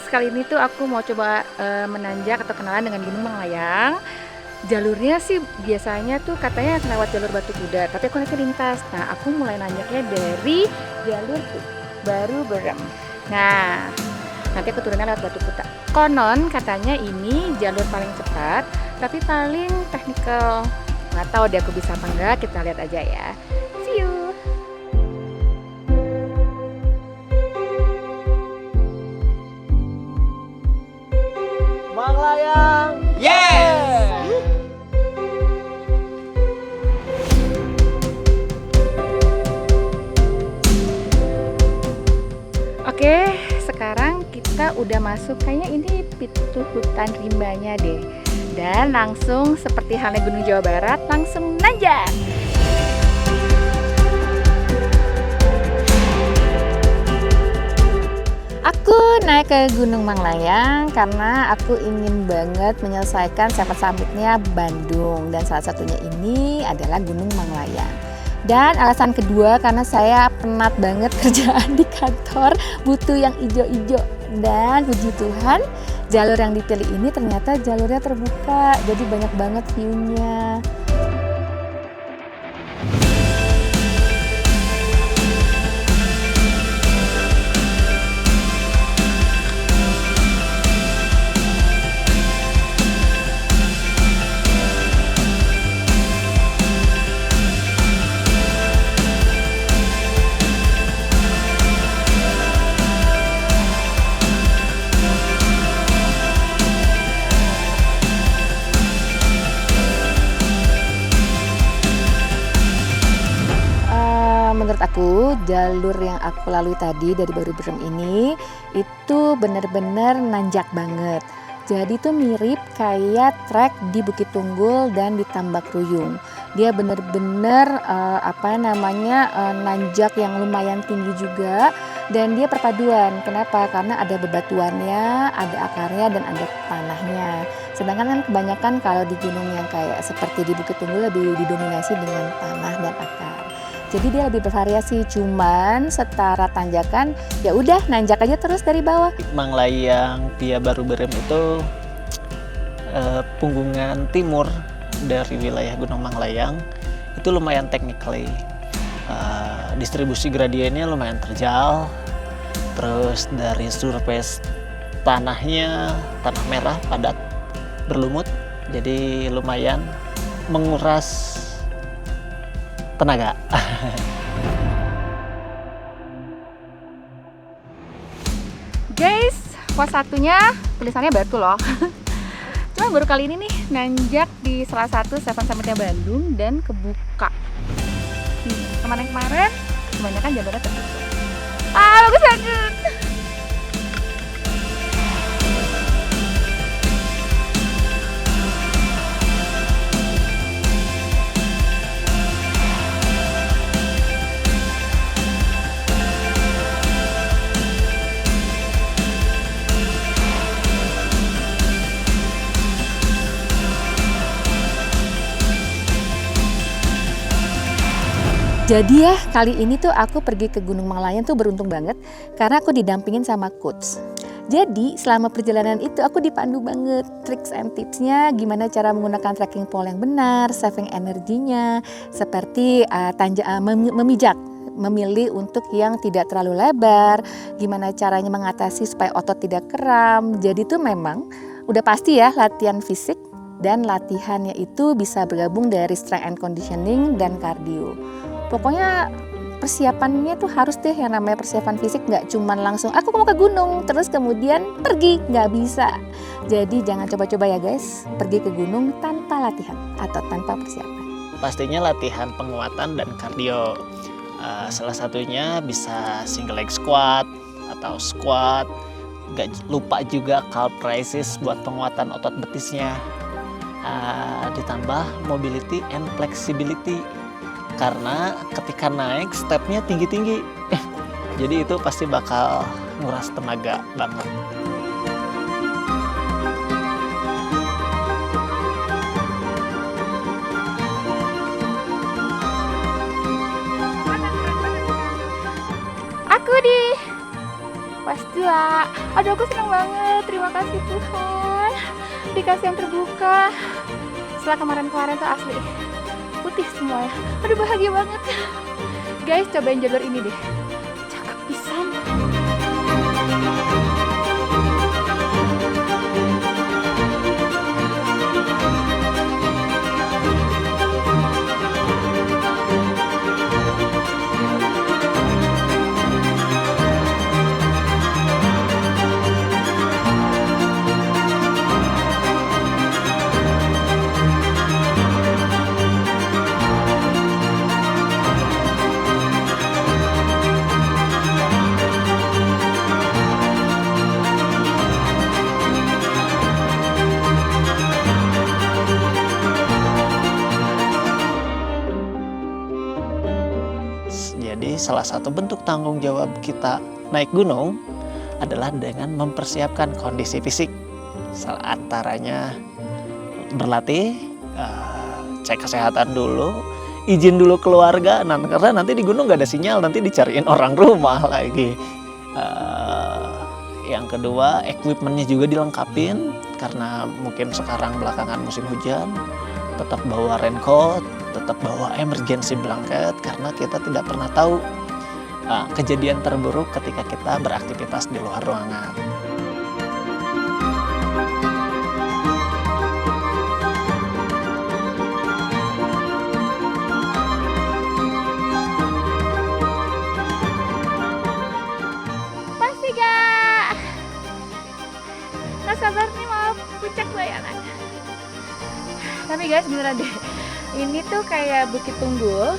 kali ini tuh aku mau coba menanjak atau kenalan dengan Gunung Manglayang. Jalurnya sih biasanya tuh katanya lewat jalur Batu Kuda, tapi aku nanti lintas. Nah, aku mulai nanjaknya dari jalur Baru Berem. Nah, nanti aku turunnya lewat Batu Kuda. Konon katanya ini jalur paling cepat, tapi paling teknikal. Nggak tahu deh aku bisa apa enggak, kita lihat aja ya. See you! Manglayang. Yes! Oke, sekarang kita udah masuk, kayaknya ini pintu hutan rimbanya deh. Dan langsung seperti halnya Gunung Jawa Barat, langsung nanjak. Aku naik ke Gunung Manglayang karena aku ingin banget menyelesaikan 7 Summit-nya Bandung. Dan salah satunya ini adalah Gunung Manglayang. Dan alasan kedua karena saya penat banget kerjaan di kantor, butuh yang ijo-ijo. Dan puji Tuhan, jalur yang dipilih ini ternyata jalurnya terbuka, jadi banyak banget view-nya. Menurut aku, jalur yang aku lalui tadi dari Baru Berem ini itu benar-benar nanjak banget. Jadi tuh mirip kayak trek di Bukit Tunggul dan di Tambak Ruyung. Dia benar-benar nanjak yang lumayan tinggi juga, dan dia perpaduan. Kenapa? Karena ada bebatuannya, ada akarnya, dan ada tanahnya. Sedangkan kan kebanyakan kalau di gunung yang kayak seperti di Bukit Tunggul lebih didominasi dengan tanah dan akar. Jadi dia lebih bervariasi, cuman setara tanjakan ya udah nanjak aja terus dari bawah. Manglayang via Baru Berem itu punggungan timur dari wilayah Gunung Manglayang itu lumayan technically. Distribusi gradiennya lumayan terjal. Terus dari surface tanahnya tanah merah padat berlumut, jadi lumayan menguras tenaga. Guys, pos satunya tulisannya Batu loh. Cuma baru kali ini nih nanjak di salah satu 7 Summit-nya Bandung dan kebuka. Kemarin kebanyakan jalurnya tertutup. Bagus banget. Jadi ya, kali ini tuh aku pergi ke Gunung Manglayang tuh beruntung banget karena aku didampingin sama coach. Jadi selama perjalanan itu aku dipandu banget tricks and tipsnya, gimana cara menggunakan trekking pole yang benar, saving energinya, seperti memijak, memilih untuk yang tidak terlalu lebar, gimana caranya mengatasi supaya otot tidak kram. Jadi tuh memang udah pasti ya latihan fisik, dan latihannya itu bisa bergabung dari strength and conditioning dan cardio. Pokoknya persiapannya tuh harus deh yang namanya persiapan fisik, nggak cuman langsung aku mau ke gunung terus kemudian pergi, nggak bisa. Jadi jangan coba-coba ya guys, pergi ke gunung tanpa latihan atau tanpa persiapan. Pastinya latihan penguatan dan kardio. Salah satunya bisa single leg squat atau squat. Gak lupa juga calf raises buat penguatan otot betisnya. Ditambah mobility and flexibility. Karena ketika naik stepnya tinggi-tinggi, jadi itu pasti bakal nguras tenaga banget. Aku di Pas 2. Kak. Aduh, aku senang banget. Terima kasih Tuhan. Dikasih yang terbuka. Setelah kemarin-kemarin tuh asli putih semuanya. Aduh, bahagia banget. Guys, cobain jalur ini deh. Cakep pisan. Jadi salah satu bentuk tanggung jawab kita naik gunung adalah dengan mempersiapkan kondisi fisik. Salah antaranya berlatih, cek kesehatan dulu, izin dulu keluarga, karena nanti di gunung gak ada sinyal, nanti dicariin orang rumah lagi. Yang kedua, equipmentnya juga dilengkapin, karena mungkin sekarang belakangan musim hujan, tetap bawa raincoat, tetap bawa emergency blanket, karena kita tidak pernah tahu kejadian terburuk ketika kita beraktivitas di luar ruangan. Pasti gak? Gak sabar nih mau puncak Bayangan. Tapi guys, beneran deh. Ini tuh kayak Bukit Tunggul.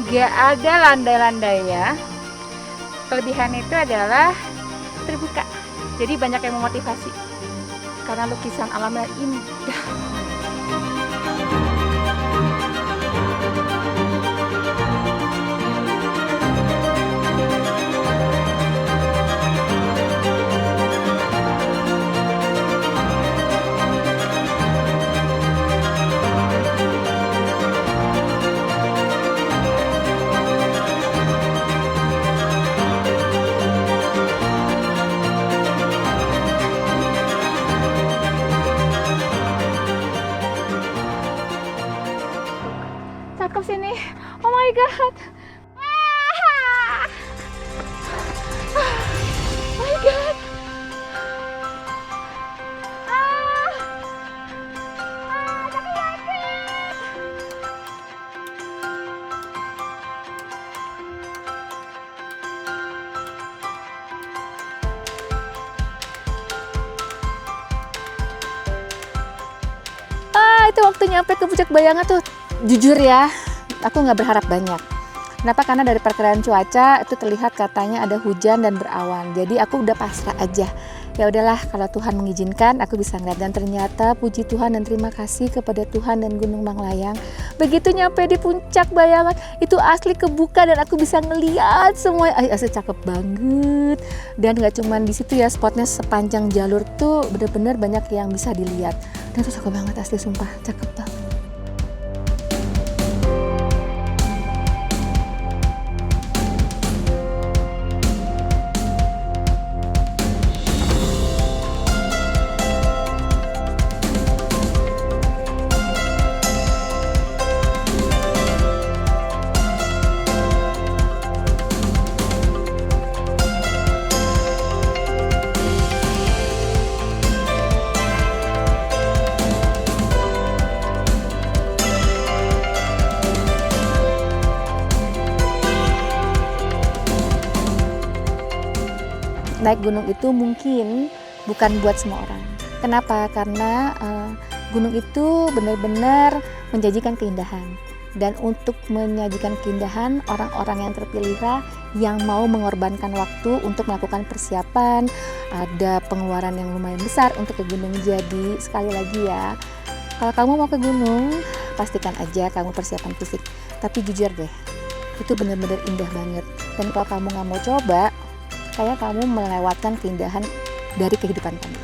Gak ada landai-landainya. Kelebihan itu adalah terbuka. Jadi banyak yang memotivasi. Karena lukisan alamnya indah. Cakep sini. Oh my god. Ah! Oh my god. Ah! Tapi yakin. Itu waktu nyampe ke Puncak Bayangan tuh, jujur ya, aku nggak berharap banyak. Kenapa? Karena dari perkiraan cuaca itu terlihat katanya ada hujan dan berawan. Jadi aku udah pasrah aja. Ya udahlah, kalau Tuhan mengizinkan aku bisa ngeliat. Dan ternyata puji Tuhan dan terima kasih kepada Tuhan dan Gunung Manglayang. Begitu nyampe di Puncak Bayangan, itu asli kebuka dan aku bisa ngeliat semua. Asli cakep banget. Dan nggak cuman di situ ya, spotnya sepanjang jalur tuh bener-bener banyak yang bisa dilihat. Dan itu cakep banget asli, sumpah cakep banget. Naik gunung itu mungkin bukan buat semua orang. Kenapa? Karena gunung itu benar-benar menjanjikan keindahan. Dan untuk menyajikan keindahan, orang-orang yang terpilih yang mau mengorbankan waktu untuk melakukan persiapan, ada pengeluaran yang lumayan besar untuk ke gunung. Jadi sekali lagi ya, kalau kamu mau ke gunung, pastikan aja kamu persiapan fisik. Tapi jujur deh, itu benar-benar indah banget. Dan kalau kamu nggak mau coba, kayak kamu melewatkan keindahan dari kehidupan kamu.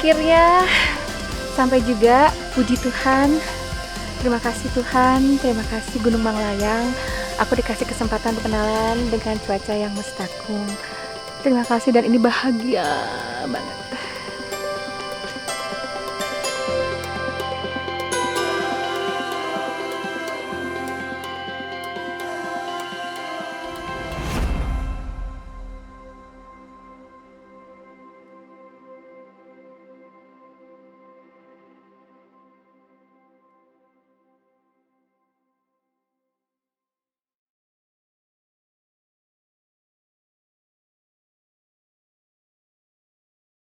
akhirnya sampai juga. Puji Tuhan. Terima kasih Tuhan, terima kasih Gunung Manglayang. Aku dikasih kesempatan berkenalan dengan cuaca yang mustaqim. Terima kasih dan ini bahagia banget.